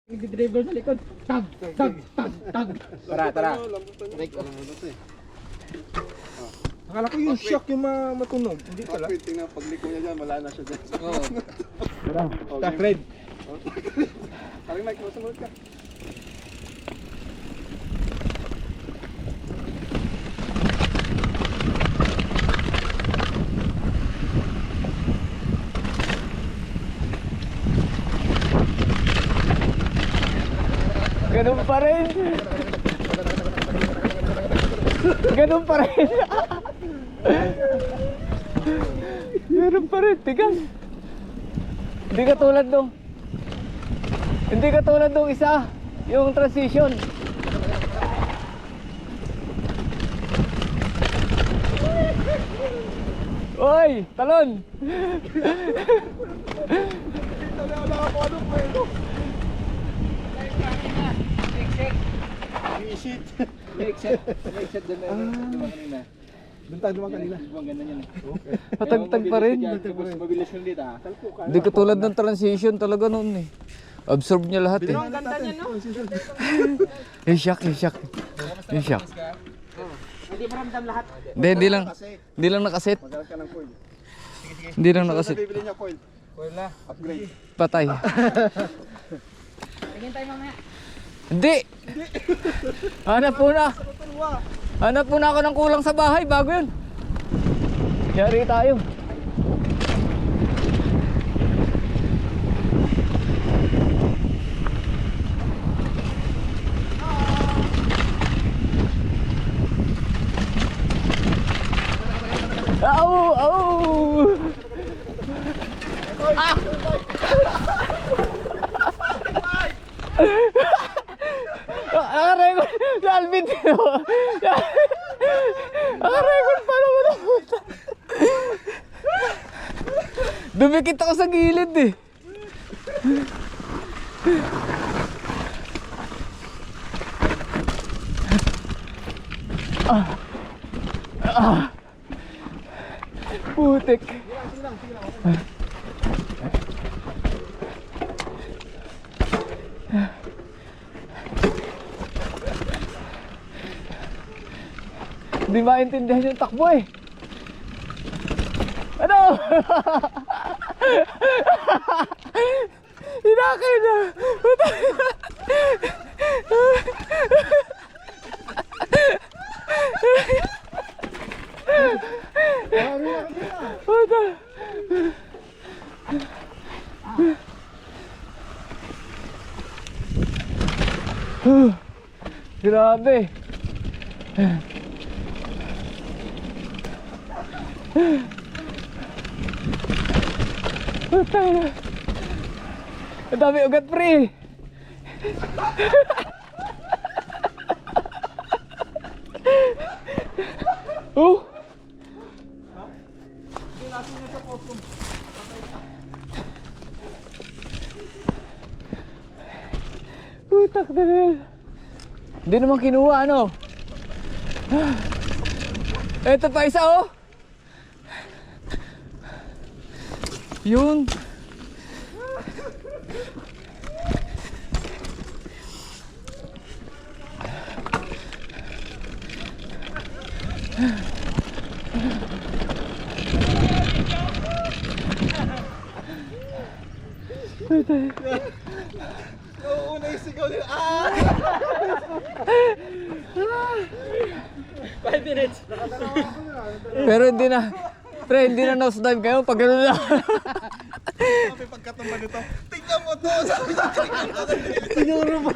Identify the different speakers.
Speaker 1: Nag-driver sa likod. Tag, tag, tag, tag.
Speaker 2: Tara.
Speaker 3: Akala ko yung shock yung matunog. Hindi pala.
Speaker 4: Tingnan, pagliko niya dyan, wala na siya dyan.
Speaker 2: Oo.
Speaker 3: Tara, Fred.
Speaker 4: Parang Mike, sumunod ka.
Speaker 2: Ganun pa rin. Ganun pa rin. Ganun pa rin, tigas. Hindi katulad nung isa, yung transition. Oy, talon. Exit din na kanina.
Speaker 3: Doon tayo naman kanina.
Speaker 2: Ang ganda niyan. Patagtag pa rin.
Speaker 4: Mabilis yung dito ah.
Speaker 2: Hindi katulad ng transition talaga noon eh. Absorb niya lahat eh.
Speaker 1: Ang ganda niya, no?
Speaker 2: Yung shock. Yung shock.
Speaker 1: Hindi mo ramdam lahat.
Speaker 2: Hindi lang nakaset.
Speaker 4: Magalang ka ng coil.
Speaker 2: Hindi lang nakaset.
Speaker 4: Bibili niya coil. Coil na. Upgrade.
Speaker 2: Patay.
Speaker 1: Tingin tayo mamaya.
Speaker 2: Hindi. Hanap muna ako ng kulang sa bahay bago yun. Yari tayo. Au! Ah! Aray ko! Alvin! Aray ko! Paano mo napunta? Dumikit ako sa gilid eh. Putik. Hindi maintindihan yung takbo eh. Ano? Hinakay na. Grabe. Ang dami ugat pre. Oh. Putak na rin. Hindi naman kinuha ano. Ito pa isa oh. Yun.
Speaker 4: Oo, naisigaw nila. Ah!
Speaker 1: 5 minutes.
Speaker 2: Pero hindi na. Pre, hindi na nose dive kayo pag gano'n na.
Speaker 4: Sabi pagkatumba nito, tingnan mo to! Sabi niya, tingnan mo to! Tinuro mo.